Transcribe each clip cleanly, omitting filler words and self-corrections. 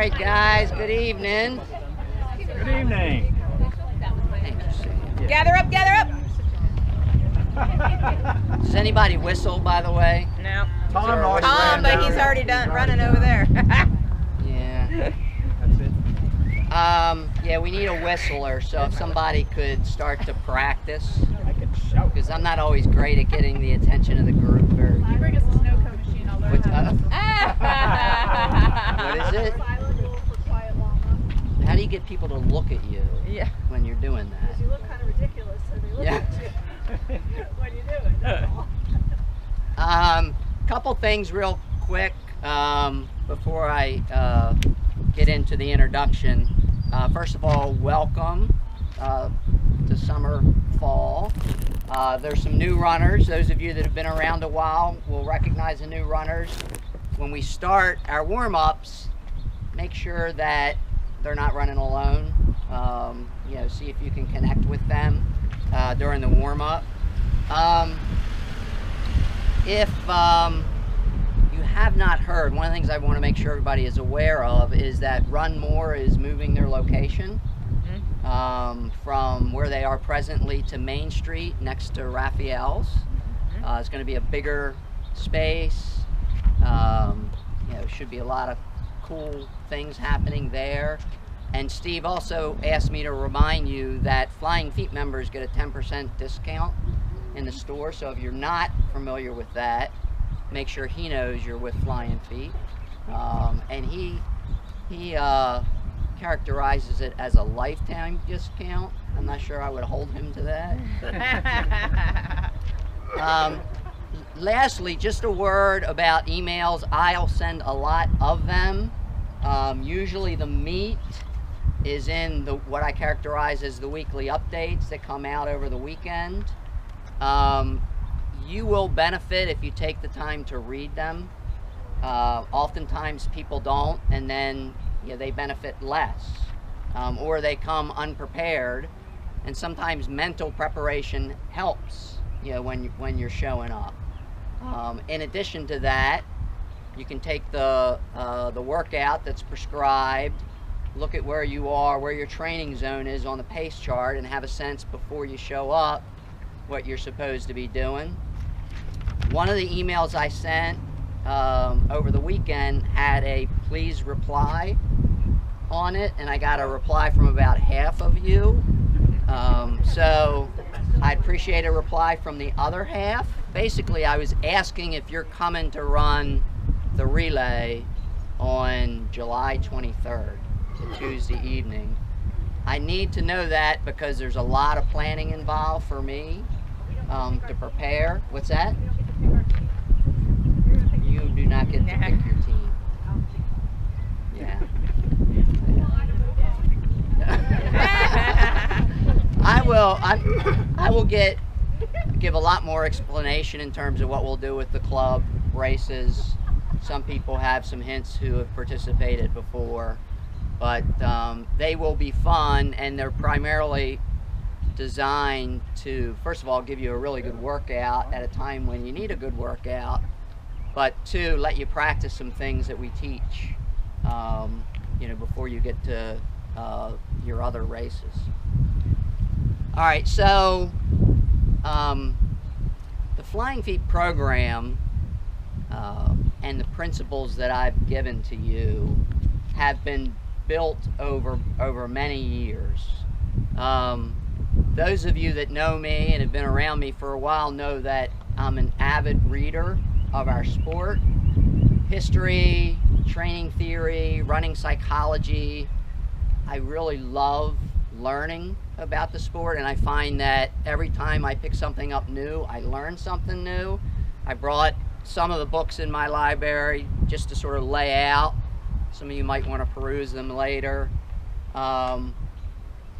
right, guys. Good evening. Good evening. Gather up, gather up. Does anybody whistle, by the way? No. Tom, but he's already done running over there. Yeah. That's it. Yeah, we need a whistler, so if somebody could start to practice. I can shout. Because I'm not always great at getting the attention of the group. Or, You bring us a snow cone machine, I'll learn what is it? How do you get people to look at you when you're doing that? Because you look kind of ridiculous, so they look at you when you do it. That's all. Couple things real quick before I get into the introduction. First of all, welcome to summer fall. There's some new runners. Those of you that have been around a while will recognize the new runners. When we start our warm-ups, make sure that they're not running alone. See if you can connect with them during the warm-up. If you have not heard, one of the things I want to make sure everybody is aware of is that Run More is moving their location from where they are presently to Main Street next to Raphael's. It's going to be a bigger space. Should be a lot of cool things happening there. And Steve also asked me to remind you that Flying Feet members get a 10% discount in the store. So if you're not familiar with that, make sure he knows you're with Flying Feet. And he characterizes it as a lifetime discount. I'm not sure I would hold him to that. Lastly, just a word about emails. I'll send a lot of them. Usually the meat is in what I characterize as the weekly updates that come out over the weekend. You will benefit if you take the time to read them. Oftentimes people don't, and then they benefit less, or they come unprepared, and sometimes mental preparation helps when you're showing up. In addition to that, you can take the workout that's prescribed, look at where you are, where your training zone is on the pace chart, and have a sense before you show up what you're supposed to be doing. One of the emails I sent over the weekend had a please reply on it, and I got a reply from about half of you. So I'd appreciate a reply from the other half. Basically, I was asking if you're coming to run the relay on July 23rd, Tuesday evening. I need to know that because there's a lot of planning involved for me to prepare. What's that? You do not get to pick your team. Yeah. I will give a lot more explanation in terms of what we'll do with the club races. Some people have some hints who have participated before, but they will be fun, and they're primarily designed to, first of all, give you a really good workout at a time when you need a good workout, but two, let you practice some things that we teach, before you get to your other races. All right, so the Flying Feet program and the principles that I've given to you have been built over many years. Those of you that know me and have been around me for a while know that I'm an avid reader of our sport, history, training theory, running psychology. I really love learning about the sport, and I find that every time I pick something up new, I learn something new. I brought some of the books in my library just to sort of lay out. Some of you might want to peruse them later.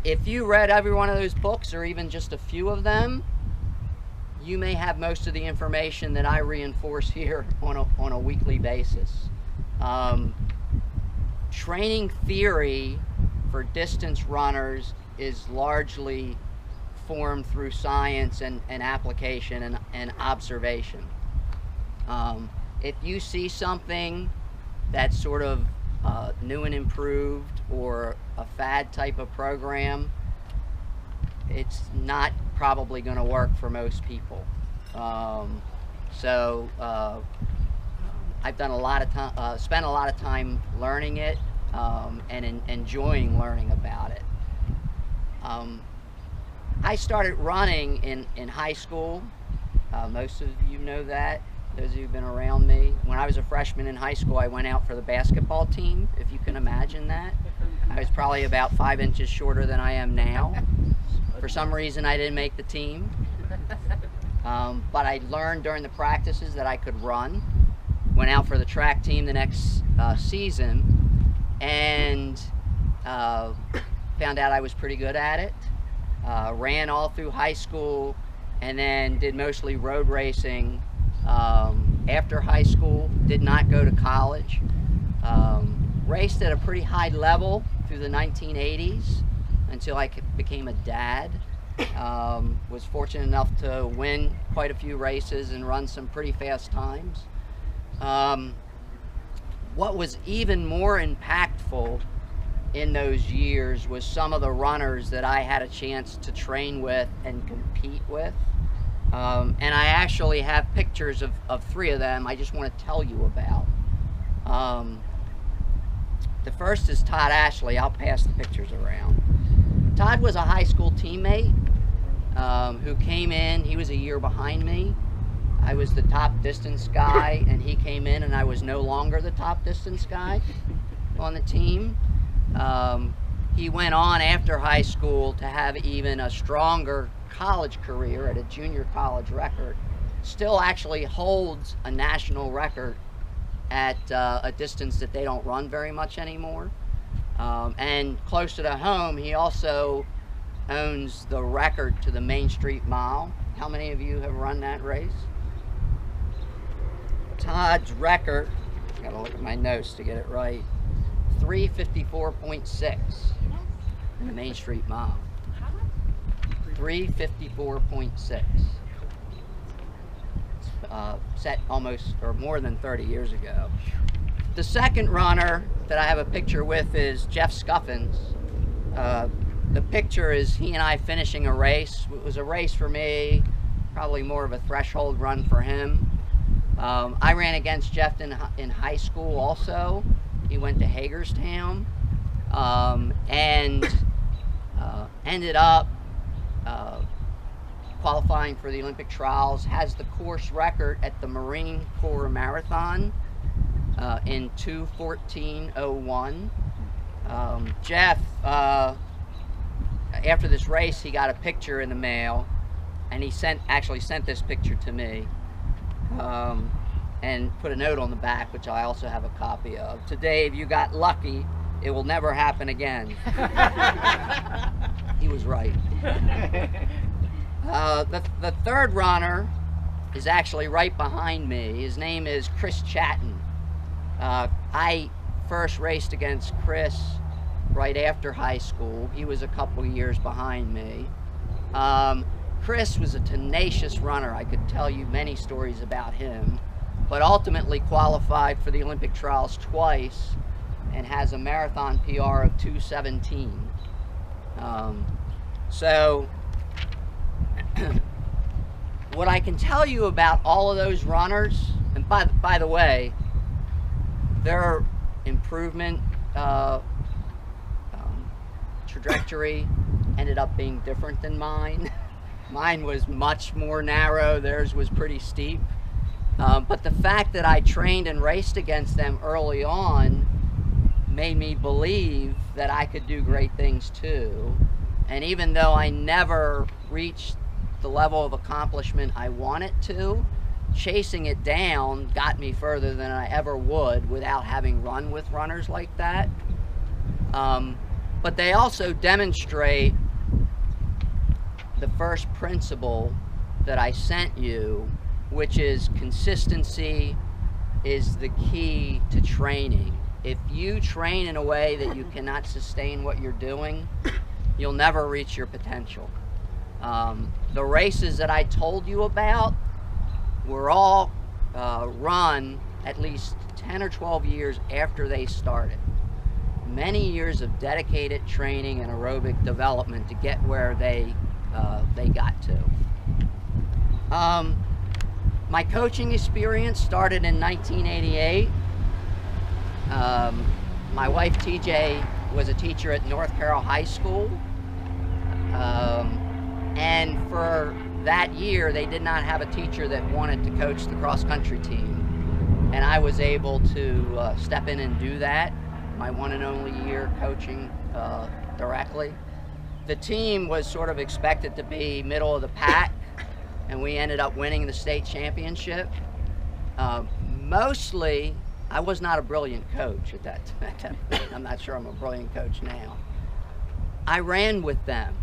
If you read every one of those books, or even just a few of them, you may have most of the information that I reinforce here on a weekly basis. Training theory for distance runners is largely formed through science and application and observation. If you see something that sort of new and improved or a fad type of program, it's not probably going to work for most people. So I've done a lot of time, spent a lot of time learning it and enjoying learning about it. I started running in high school. Most of you know that, those of you who've been around me. When I was a freshman in high school, I went out for the basketball team, if you can imagine that. I was probably about 5 inches shorter than I am now. For some reason, I didn't make the team. But I learned during the practices that I could run. Went out for the track team the next season and found out I was pretty good at it. Ran all through high school and then did mostly road racing after high school. Did not go to college. Raced at a pretty high level through the 1980s until I became a dad. Was fortunate enough to win quite a few races and run some pretty fast times. What was even more impactful in those years was some of the runners that I had a chance to train with and compete with. And I actually have pictures of 3 of them I just want to tell you about. The first is Todd Ashley. I'll pass the pictures around. Todd was a high school teammate who came in. He was a year behind me. I was the top distance guy, and he came in and I was no longer the top distance guy on the team. He went on after high school to have even a stronger college career at a junior college record. Still actually holds a national record at a distance that they don't run very much anymore. And closer to home, he also owns the record to the Main Street Mile. How many of you have run that race? Todd's record, I gotta look at my notes to get it right, 354.6 in the Main Street Mile. 354.6. Set almost, or more than 30 years ago. The second runner that I have a picture with is Jeff Scuffins. The picture is he and I finishing a race. It was a race for me, probably more of a threshold run for him. I ran against Jeff in high school also. He went to Hagerstown and ended up qualifying for the Olympic trials, has the course record at the Marine Corps Marathon in 2:14:01. Jeff, after this race, he got a picture in the mail, and he actually sent this picture to me. And put a note on the back, which I also have a copy of. To Dave, you got lucky. It will never happen again. He was right. The third runner is actually right behind me. His name is Chris Chatton. I first raced against Chris right after high school. He was a couple years behind me. Chris was a tenacious runner. I could tell you many stories about him, but ultimately qualified for the Olympic trials twice and has a marathon PR of 2:17. So what I can tell you about all of those runners, and by the way, their improvement trajectory ended up being different than mine. Mine was much more narrow, theirs was pretty steep. But the fact that I trained and raced against them early on made me believe that I could do great things too. And even though I never reached the level of accomplishment I wanted to, chasing it down got me further than I ever would without having run with runners like that. But they also demonstrate the first principle that I sent you, which is consistency is the key to training. If you train in a way that you cannot sustain what you're doing, you'll never reach your potential. The races that I told you about were all run at least 10 or 12 years after they started. many years of dedicated training and aerobic development to get where they got to. My coaching experience started in 1988. My wife TJ was a teacher at North Carroll High School, and for that year they did not have a teacher that wanted to coach the cross-country team, and I was able to step in and do that, my one and only year coaching directly. The team was sort of expected to be middle of the pack, and we ended up winning the state championship. Mostly, I was not a brilliant coach at that time. I'm not sure I'm a brilliant coach now. I ran with them.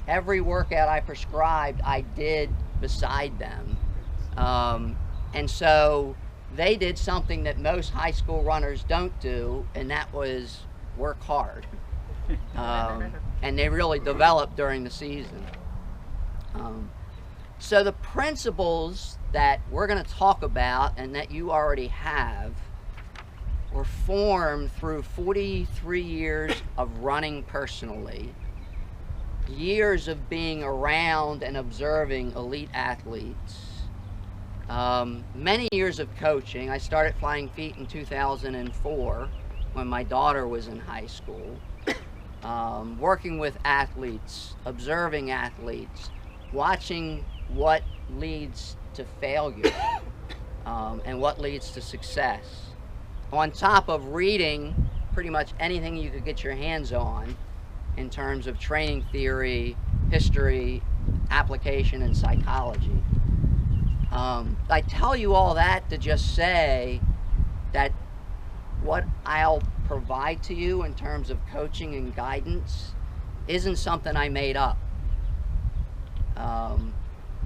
Every workout I prescribed, I did beside them. And so they did something that most high school runners don't do, and that was work hard. And they really developed during the season. So the principles that we're going to talk about and that you already have were formed through 43 years of running personally, years of being around and observing elite athletes, many years of coaching. I started Flying Feet in 2004 when my daughter was in high school, working with athletes, observing athletes, watching what leads to failure and what leads to success, on top of reading pretty much anything you could get your hands on in terms of training theory, history, application, and psychology. I tell you all that to just say that what I'll provide to you in terms of coaching and guidance isn't something I made up.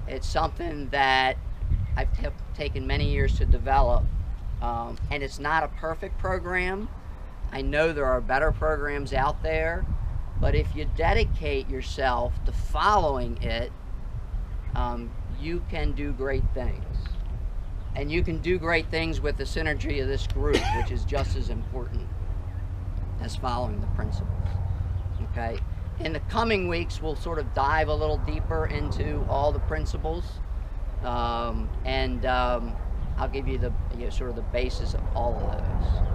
It's something that I've taken many years to develop, and it's not a perfect program. I know there are better programs out there, but if you dedicate yourself to following it, you can do great things. And you can do great things with the synergy of this group, which is just as important as following the principles. Okay? In the coming weeks, we'll sort of dive a little deeper into all the principles, and I'll give you the sort of the basis of all of those.